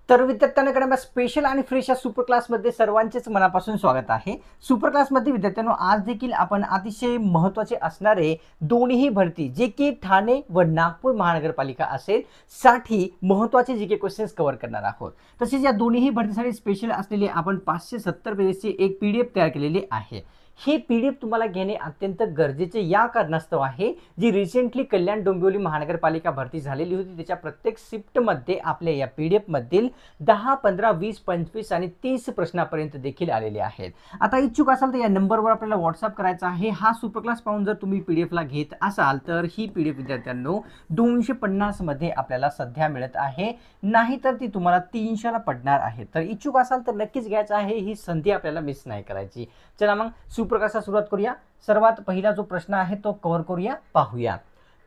तर विद्यार्थ्यांकडे स्पेशल आणि फ्रेश या सुपर क्लासमध्ये सर्वांचेच मनापासून स्वागत आहे। सुपर क्लासमध्ये विद्यार्थ्यांनो आज देखील आपण अतिशय महत्त्वाचे असणारे दोन्ही भरती जे की ठाणे व नागपूर महानगरपालिका असेल साठी महत्त्वाचे जी के क्वेश्चन्स कव्हर करणार आहोत। तसेच या दोन्ही भरतीसाठी स्पेशल असलेले आपण 570 पेजेसची एक पीडीएफ तयार केलेली आहे। हे पीडीएफ तुम्हाला घेणे अत्यंत गरजेचे या कारणास्तव आहे जी रिसेंटली कल्याण डोंबिवली महानगरपालिका भरती झालेली होती त्याच्या प्रत्येक शिफ्टमध्ये आपल्या या पीडीएफ मधील 10, 15, 20, 25 आणि 30 प्रश्नापर्यंत देखील आलेले आहेत। आता इच्छुक असाल तर या नंबरवर आपल्याला व्हॉट्सअप करायचा आहे। हा सुपर क्लास पाहून जर तुम्ही पीडीएफला घेत असाल तर ही पीडीएफ विद्यार्थ्यांनो 250 मध्ये आपल्याला सध्या मिळत आहे, नाहीतर ती तुम्हाला 300 ला पडणार आहे। तर इच्छुक असाल तर नक्कीच घ्यायचं आहे, ही संधी आपल्याला मिस नाही करायची। चला मग सुपर क्लासला सुरुवात करूया। सर्वात पहिला जो प्रश्न आहे तो कव्हर करूया, पाहूया।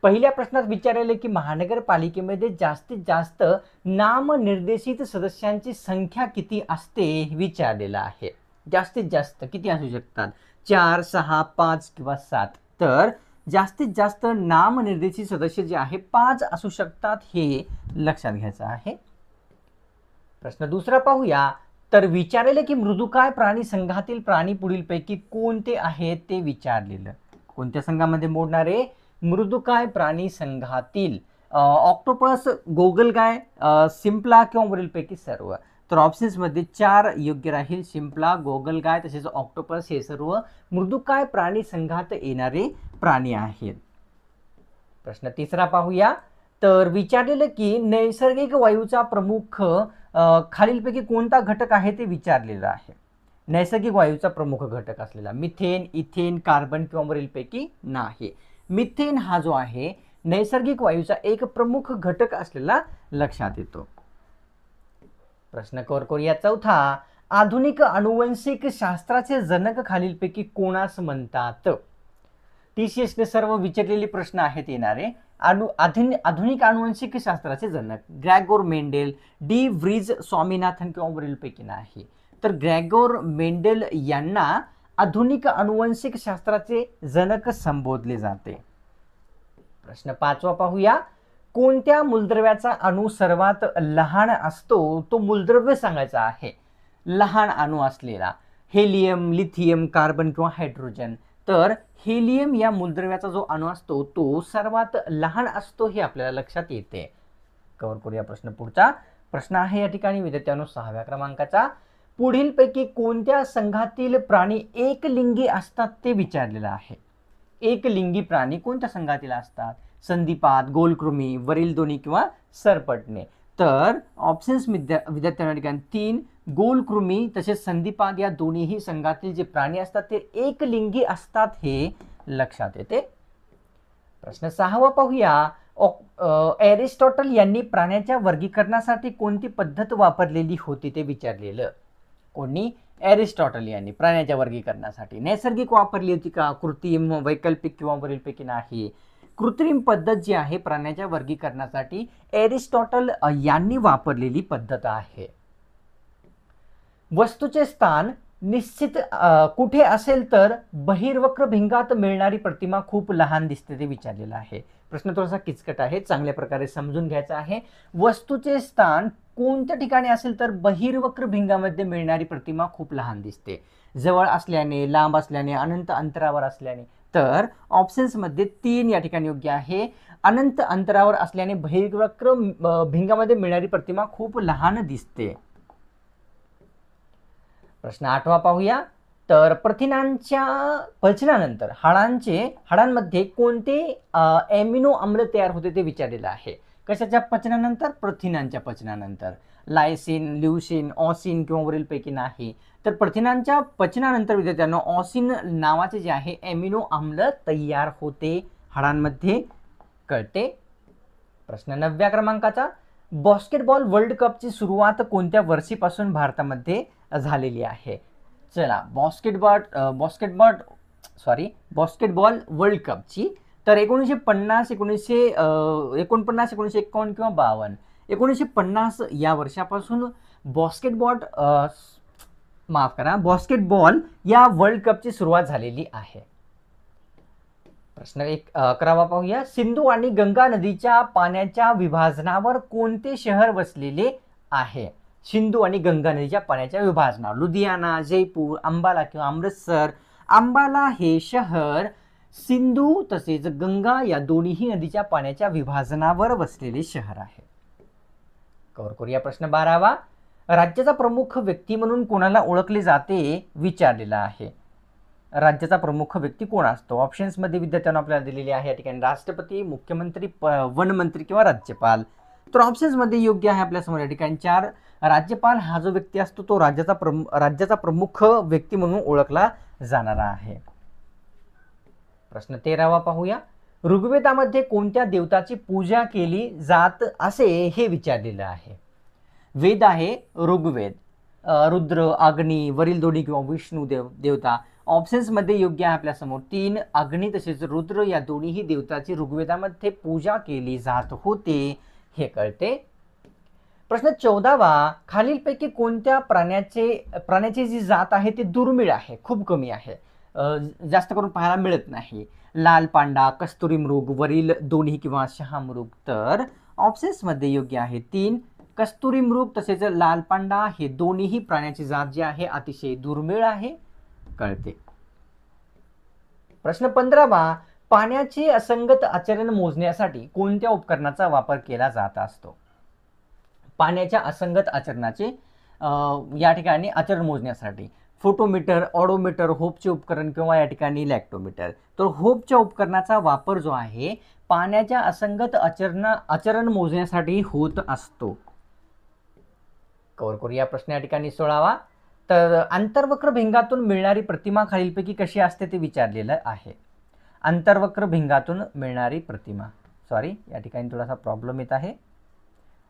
पहिल्या प्रश्नात विचारले की महानगरपालिकेमध्ये जास्तीत जास्त नामनिर्देशित सदस्यांची संख्या किती असते विचारलेला आहे। जास्तीत जास्त किती असू शकतात? 4, 6, 5 किंवा 7। तर जास्तीत जास्त नामनिर्देशित सदस्य जे आहे 5 असू शकतात, हे लक्षात घ्यायचं आहे। प्रश्न दुसरा पाहूया। तर विचारले की मृदुकाय प्राणी संघातील प्राणी पुढीलपैकी कोणते आहेत ते विचारलेलं। कोणत्या संघामध्ये मोडणारे? मृदुकाय प्राणी संघातील ऑक्टोपस, गोगलगाय, शिंपला किंवा वरीलपैकी सर्व। तर ऑप्शन्स मध्ये 4 योग्य राहील। शिंपला, गोगलगाय तसेच ऑक्टोपस हे सर्व मृदुकाय प्राणी संघात येणारे प्राणी आहेत। प्रश्न तिसरा पाहूया। तर विचारलेलं की नैसर्गिक वायूचा प्रमुख खालीलपैकी कोणता घटक आहे ते विचारलेलं आहे। नैसर्गिक वायूचा प्रमुख घटक असलेला मिथेन, इथेन, कार्बन किंवा वरीलपैकी नाही। मिथेन हा जो आहे नैसर्गिक वायूचा एक प्रमुख घटक असलेला लक्षात येतो। प्रश्न कव्हर करूया चौथा। आधुनिक आनुवंशिक शास्त्राचे जनक खालीलपैकी कोणास म्हणतात? टीसीएसने सर्व विचारलेले प्रश्न आहेत येणारे। आधुनिक आनुवंशिक शास्त्राचे जनक Gregor Mendel, de Vries Swaminathan किंवा वरीलपैकी नाही। तर ग्रेगोर मेंडेल यांना आधुनिक आनुवंशिक शास्त्राचे जनक संबोधले जाते। प्रश्न पाचवा पाहूया। कोणत्या मूलद्रव्याचा अणु सर्वात लहान असतो? तो मूलद्रव्य सांगायचा आहे, लहान अणु असलेला। हेलियम, लिथियम, कार्बन किंवा हायड्रोजन। तर हेलियम या मूलद्रव्याचा जो अणु असतो तो सर्वात लहान असतो, हे आपल्याला लक्षात येते। कव्हर करूया प्रश्न पुढचा। प्रश्न आहे या ठिकाणी विद्यार्थ्यांनो 6व्या क्रमांकाचा। पुढीलपैकी कोणत्या संघातील प्राणी एकलिंगी असतात ते विचारलेलं आहे। एकलिंगी प्राणी कोणत्या संघातील असतात? संधिपाद, गोलकृमी, वरील दोन्ही किंवा सरपटणे। तर ऑप्शन्स विद्यार्थ्यांना ठिकाणी 3 गोलकृमी तसेच संधिपाद या दोन्ही संघातील जे प्राणी असतात ते एकलिंगी असतात, हे लक्षात येते। प्रश्न 6वा पाहूया। एरिस्टॉटल यांनी प्राण्याच्या वर्गीकरणासाठी कोणती पद्धत वापरलेली होती ते विचारलेलं। कोणी? एरिस्टॉटल यांनी प्राण्याच्या वर्गीकरणासाठी नैसर्गिक वापरली होती का, कृत्रिम, वैकल्पिक किंवा वरीलपैकी नाही? कृत्रिम पद्धत जी आहे प्राण्याच्या वर्गीकरणासाठी एरिस्टॉटल यांनी वापरलेली पद्धत आहे। वस्तूचे स्थान निश्चित कुठे असेल तर बहिर्वक्र भिंगात मिळणारी प्रतिमा खूप लहान दिसते ते विचारलेलं आहे। प्रश्न थोडासा किचकट आहे, चांगल्या प्रकारे समजून घ्यायचा आहे। वस्तूचे स्थान कोणत्या ठिकाणी असेल तर बहिर्वक्र भिंगामध्ये मिळणारी प्रतिमा खूप लहान दिसते, जवळ असल्याने, लांब असल्याने, अनंत अंतरावर असल्याने। तर ऑप्शन्स मध्ये 3 या ठिकाणी योग्य आहे। अनंत अंतरावर असल्याने बहिर्वक्र भिंगामध्ये मिळणारी प्रतिमा खूप लहान दिसते। प्रश्न 8वा पाहूया। तर प्रथिनांच्या पचनानंतर हाडांमध्ये कोणते एमिनो आम्ल तयार होते ते विचारलेलं आहे। कशाच्या पचनानंतर? प्रथिनांच्या पचनानंतर। लायसिन, ल्युसिन, ऑसिन किंवा वरीलपैकी नाही। तर प्रथिनांच्या पचनानंतर विद्यार्थ्यांनो ऑसिन नावाचे जे आहे एमिनो आम्ल तयार होते हाडांमध्ये, कळते। प्रश्न 9व्या क्रमांकाचा। बास्केटबॉल वर्ल्ड कपची सुरुवात कोणत्या वर्षीपासून भारतामध्ये झालेली आहे? चला बास्केटबॉल वर्ल्ड कपची तर 1950, 1949, 1951 किंवा 52। 1950 या वर्षापासून बास्केटबॉल या वर्ल्ड कपची सुरुवात झालेली आहे। प्रश्न 11वा पाहूया। सिंधू आणि गंगा नदीच्या पाण्याच्या विभाजनावर कोणते शहर वसलेले आहे? सिंधू आणि गंगा नदीच्या पाण्याच्या विभाजनावर. लुधियाना, जयपूर, अंबाला किंवा अमृतसर. अंबाला हे शहर सिंधू तसेच गंगा या दोन्ही नदीच्या पाण्याच्या विभाजनावर वसलेले शहर आहे. कव्हर करूया प्रश्न 12वा. राज्याचा प्रमुख व्यक्ती म्हणून कोणाला ओळखले जाते विचारलेला आहे. राज्याचा प्रमुख व्यक्ती कोण असतो? ऑप्शन्समध्ये विद्यार्थ्यांना आपल्याला दिलेले आहे या ठिकाणी राष्ट्रपती, मुख्यमंत्री, वनमंत्री किंवा राज्यपाल. तर ऑप्शन्समध्ये योग्य आहे आपल्यासमोर या ठिकाणी 4. राज्यपाल हा जो व्यक्ती असतो तो राज्याचा प्रमुख व्यक्ती म्हणून ओळखला जाणारा आहे. प्रश्न 13वा पाहूया. ऋग्वेदामध्ये कोणत्या देवताची पूजा केली जात असे हे विचारलेलं आहे. वेद आहे ऋग्वेद. रुद्र, अग्नी, वरील दोन्ही किंवा विष्णू देवता. ऑप्शन्समध्ये योग्य आहे आपल्यासमोर 3. अग्नी तसेच रुद्र या दोन्ही देवताची ऋग्वेदामध्ये पूजा केली जात होते हे कळते. प्रश्न 14वा. खालीलपैकी कोणत्या प्राण्याची जी जात आहे ती दुर्मिळ आहे, खूप कमी आहे, जास्त करून पाहायला मिळत नाही? लाल पांडा, कस्तुरी मृग, वरील दोन्ही किंवा शहामृग. तर ऑप्शन्समध्ये योग्य आहे 3. कस्तुरी मृग तसेच लाल पांडा हे दोन्ही प्राण्याची जात जी आहे अतिशय दुर्मिळ आहे कळते. प्रश्न 15वा. पाण्याचे असंगत आचरण मोजण्यासाठी कोणत्या उपकरणाचा वापर केला जात असतो? पाण्याच्या असंगत आचरणाचे या ठिकाणी आचरण मोजण्यासाठी फोटोमीटर, ऑडोमीटर, होपचे उपकरण किंवा या ठिकाणी लॅक्टोमीटर. तर होपच्या उपकरणाचा वापर जो आहे पाण्याच्या असंगत आचरण मोजण्यासाठी होत असतो. कव्हर करूया प्रश्न या ठिकाणी 16वा. तर आंतरवक्र भिंगातून मिळणारी प्रतिमा खालीलपैकी कशी असते ते विचारलेलं आहे. आंतरवक्र भिंगातून मिळणारी प्रतिमा, सॉरी या ठिकाणी थोडासा प्रॉब्लेम येत आहे.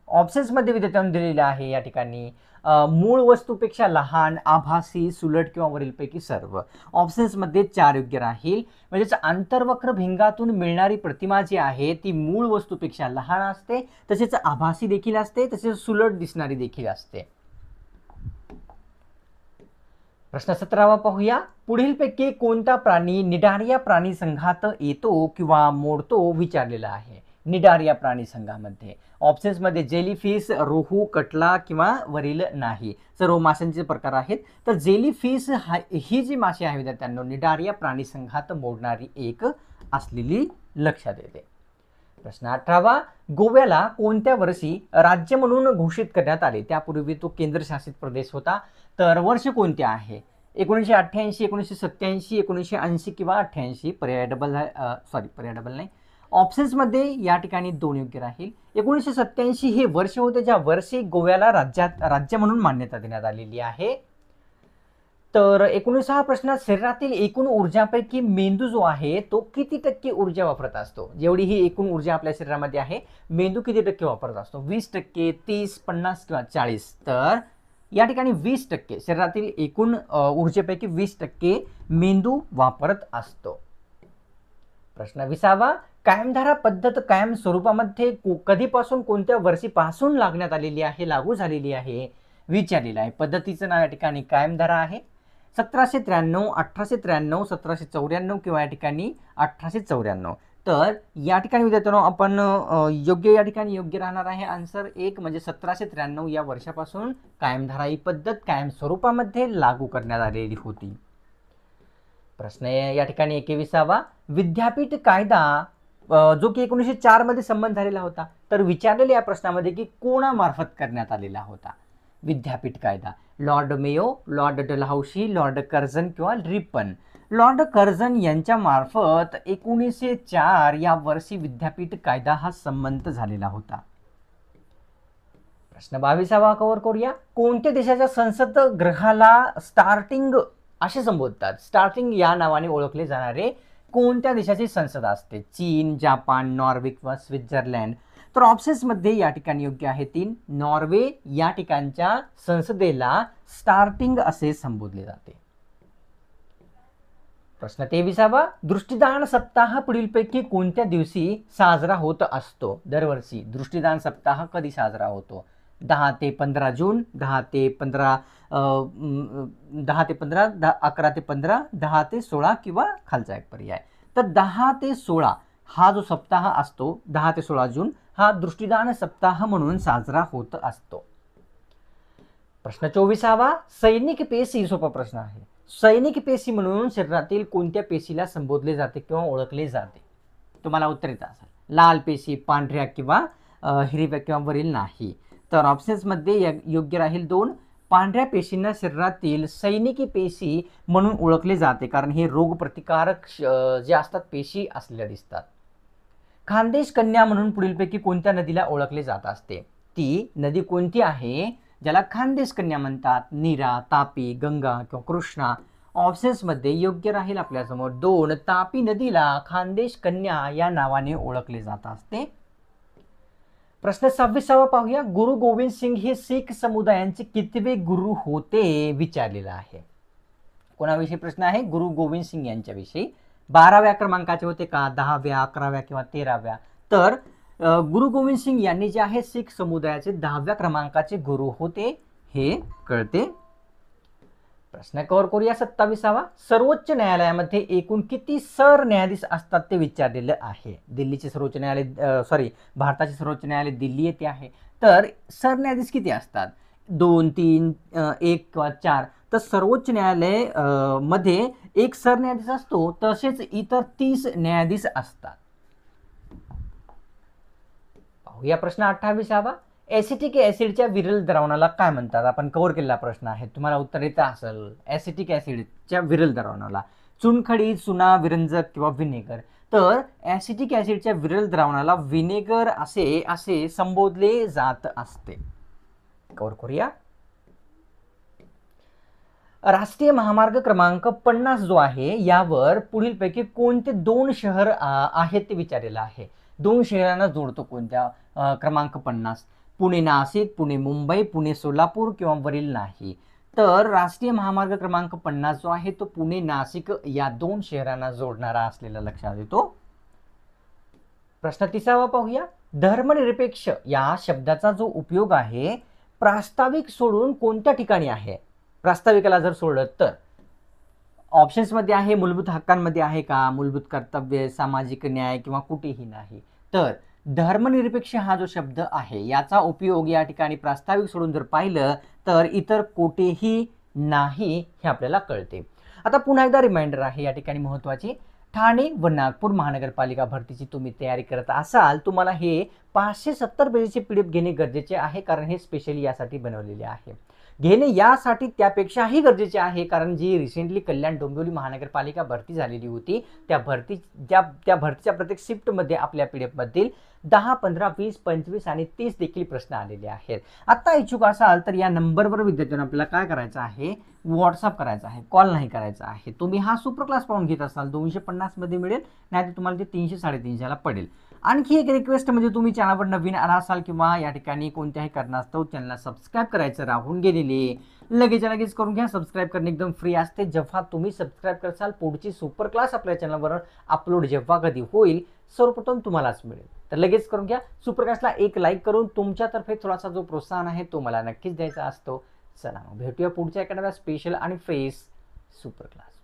ऑप्शन्समध्ये विद्यार्थ्यांनी दिलेले आहे या ठिकाणी मूळ वस्तूपेक्षा लहान, आभासी, सुलट किंवा वरीलपैकी सर्व. ऑप्शन्समध्ये 4 योग्य राहील. म्हणजेच आंतरवक्र भिंगातून मिळणारी प्रतिमा जी आहे ती मूळ वस्तूपेक्षा लहान असते, तसेच आभासी देखील असते, तसेच सुलट दिसणारी देखील असते. प्रश्न 17वा पाहूया. पुढीलपैकी कोणता प्राणी निडारिया प्राणी संघात येतो किंवा मोडतो विचारलेला आहे. निडारिया प्राणी संघामध्ये ऑप्शन्समध्ये जेलीफिश, रोहू, कटला किंवा वरील नाही. सर्व माशांचे प्रकार आहेत. तर जेलीफिश ही जी मासे आहे विद्यार्थ्यांनो निडारिया प्राणी संघात मोडणारी एक असलेली लक्षात येते. प्रश्न 18वा. गोव्याला कोणत्या वर्षी राज्य म्हणून घोषित करण्यात आले? त्यापूर्वी तो केंद्रशासित प्रदेश होता. तर वर्ष कोणते आहे? 1988, 1987, 1980 किंवा 88. पर्याय डबल नाही. ऑप्शन्समध्ये या ठिकाणी 2 योग्य राहील. 1987 हे वर्ष होते ज्या वर्षी गोव्याला राज्य म्हणून मान्यता देण्यात आलेली आहे. तर 19हा प्रश्न. शरीरातील एकूण ऊर्जापैकी मेंदू जो आहे तो किती टक्के ऊर्जा वापरत असतो? जेवढी ही एकूण ऊर्जा आपल्या शरीरामध्ये आहे मेंदू किती टक्के वापरत असतो? 20%, 30, 50 किंवा 40? तर या ठिकाणी 20%. शरीरातील एकूण ऊर्जेपैकी 20% मेंदू वापरत असतो. प्रश्न 20वा. कायमधारा पद्धत कायम स्वरूपामध्ये कधीपासून कोणत्या वर्षीपासून लागू झालेली आहे विचारलेलं आहे. पद्धतीचं नाव या ठिकाणी कायमधारा आहे. 1793, 1893, 1794 किंवा या ठिकाणी 1894. तर या ठिकाणी विद्यार्थ्यांनो आपण या ठिकाणी योग्य राहणार आहे आन्सर 1 म्हणजे 1793 या वर्षापासून कायमधारा ही पद्धत कायम स्वरूपामध्ये लागू करण्यात आलेली होती. प्रश्न या ठिकाणी 21वा. विद्यापीठ कायदा जो की 1904 मध्ये संमत झालेला होता. तर विचारलेल्या या प्रश्नामध्ये की कोणामार्फत करण्यात आलेला होता विद्यापीठ कायदा? Lord Mayo, Lord Dalhousie, Lord Curzon किंवा रिपन? लॉर्ड कर्झन यांच्या मार्फत 1904 या वर्षी विद्यापीठ कायदा हा संमत झालेला होता. प्रश्न 22वा कव्हर करूया. कोणत्या देशाच्या संसद गृहाला स्टार्टिंग असे संबोधतात? स्टार्टिंग या नावाने ओळखले जाणारे कोणत्या देशाची संसद असते? चीन, जापान, नॉर्वे किंवा स्वित्झर्लंड? तर ऑप्शन्समध्ये या ठिकाणी योग्य आहे 3. नॉर्वे या ठिकाणच्या संसदेला स्टार्टिंग असे संबोधले जाते. प्रश्न 23वा. दृष्टिदान सप्ताह पुढीलपैकी कोणत्या दिवशी साजरा होत असतो? दरवर्षी दृष्टिदान सप्ताह कधी साजरा होतो? 10 ते 15 जून, 10 ते 15, 11 ते 15, 10 ते 16 किंवा खालचा एक पर्याय. तर 10 ते 16 हा जो सप्ताह असतो 10 ते 16 जून हा दृष्टिदान सप्ताह म्हणून साजरा होत असतो. प्रश्न 24वा, सैनिक पेशी. सोपा प्रश्न आहे. सैनिक पेशी म्हणून शरीरातील कोणत्या पेशीला संबोधले जाते किंवा ओळखले जाते? तुम्हाला उत्तर येत असेल. लाल पेशी, पांढऱ्या किंवा हिरव्या किंवा वरील नाही. तर ऑप्शन्समध्ये योग्य राहील 2. पांढऱ्या पेशींना शरीरातील सैनिकी पेशी म्हणून ओळखले जाते कारण हे रोगप्रतिकारक जे असतात पेशी असलेल्या दिसतात. खानदेश कन्या म्हणून पुढीलपैकी कोणत्या नदीला ओळखले जात असते? ती नदी कोणती आहे ज्याला खानदेश कन्या म्हणतात? नीरा, तापी, गंगा किंवा कृष्णा. ऑप्शन्समध्ये योग्य राहील आपल्यासमोर 2. तापी नदीला खानदेश कन्या या नावाने ओळखले जात असते. प्रश्न 26वा पाहूया. गुरु गोविंद सिंग हे शीख समुदायांचे कितवे गुरु होते विचारलेला आहे. कोणाविषयी प्रश्न आहे? गुरु गोविंद सिंग यांच्याविषयी. 12व्या क्रमांकाचे होते का? 10व्या, 11व्या किंवा 13व्या? तर गुरु गोविंद सिंग यांनी जे आहे शीख समुदायाचे 10व्या क्रमांकाचे गुरु होते हे कळते. प्रश्न कव्हर करूया 27वा. सर्वोच्च न्यायालयामध्ये एकूण किती सरन्यायाधीश असतात ते विचारलेलं आहे. दिल्लीचे सर्वोच्च न्यायालय भारताचे सर्वोच्च न्यायालय दिल्ली येथे आहे. तर सरन्यायाधीश किती असतात? 2, 3, 1 किंवा 4? तर सर्वोच्च न्यायालय मध्ये एक सरन्यायाधीश असतो, तसेच इतर 30 न्यायाधीश असतात. पाहूया प्रश्न 28वा. ऍसिटिक ऍसिडच्या विरल द्रावणाला काय म्हणतात? आपण कव्हर केलेला प्रश्न आहे, तुम्हाला उत्तर येत असेल. ऍसिटिक ऍसिडच्या विरल द्रावणाला चुनखडी, चुना, विरंजक किंवा व्हिनेगर. तर ऍसिटिक ऍसिडच्या विरल द्रावणाला व्हिनेगर असे संबोधले जात असते. कव्हर करूया. राष्ट्रीय महामार्ग क्रमांक 50 जो आहे यावर पुढीलपैकी कोणते 2 शहर आहेत ते विचारलेलं आहे. 2 शहरांना जोडतो कोणत्या? क्रमांक 50. पुणे नाशिक, पुणे मुंबई, पुणे सोलापूर किंवा वरील नाही? तर राष्ट्रीय महामार्ग क्रमांक 50 जो आहे तो पुणे नाशिक या 2 शहरांना जोडणारा असलेला लक्षात येतो. प्रश्न 30वा पाहूया. धर्मनिरपेक्ष या शब्दाचा जो उपयोग आहे प्रास्ताविक सोडून कोणत्या ठिकाणी आहे? प्रास्ताविकाला जर सोडलं तर ऑप्शन्समध्ये आहे मूलभूत हक्कांमध्ये आहे का? मूलभूत कर्तव्य, सामाजिक न्याय किंवा कुठेही नाही? तर धर्मनिरपेक्ष हा जो शब्द आहे याचा उपयोग या ठिकाणी प्रास्ताविक सोडून जर पाहिलं तर इतर कुठेही नाही हे आपल्याला कळते. आता पुन्हा एकदा रिमाइंडर आहे या ठिकाणी महत्त्वाची. ठाणे व नागपूर महानगरपालिका भरतीची तुम्ही तयारी करत असाल, तुम्हाला हे 570 पेजचे PDF घेणे गरजेचे आहे कारण हे स्पेशली यासाठी बनवलेले आहे. घेणे यासाठी त्यापेक्षाही गरजेचे आहे कारण जी रिसेंटली कल्याण डोंबिवली महानगरपालिका भरती झालेली होती त्या भरतीच्या प्रत्येक शिफ्टमध्ये आपल्या PDF मधील 10, 15, 20, 25 आणि 30 देखील प्रश्न आलेले आहेत. आता इच्छुक असाल तर या नंबरवर विद्यार्थ्यांना आपल्याला काय करायचं आहे? व्हॉट्सअप करायचा आहे, कॉल नाही करायचा आहे. तुम्ही हा सुपर क्लास पाहून घेत असाल 250 मध्ये मिळेल, नाहीतर तुम्हाला ते 300, 350 पडेल. आणखी एक रिक्वेस्ट म्हणजे तुम्ही चॅनलवर नवीन आला असाल किंवा या ठिकाणी कोणत्याही कारणास्तव चॅनलला सबस्क्राईब करायचं राहून गेलेले लगेच करून घ्या. सबस्क्राईब करणे एकदम फ्री असते. जेव्हा तुम्ही सबस्क्राईब करसाल पुढची सुपर क्लास आपल्या चॅनलवर अपलोड जेव्हा कधी होईल सर्वप्रथम तुम्हालाच मिळेल. तर लगेच करून घ्या. सुपर क्लासला एक लाईक करून तुमच्यातर्फे थोडासा जो प्रोत्साहन आहे तो मला नक्कीच द्यायचा असतो. चला मग भेटूया पुढच्या एखाद्या स्पेशल आणि फ्रेश सुपर क्लास.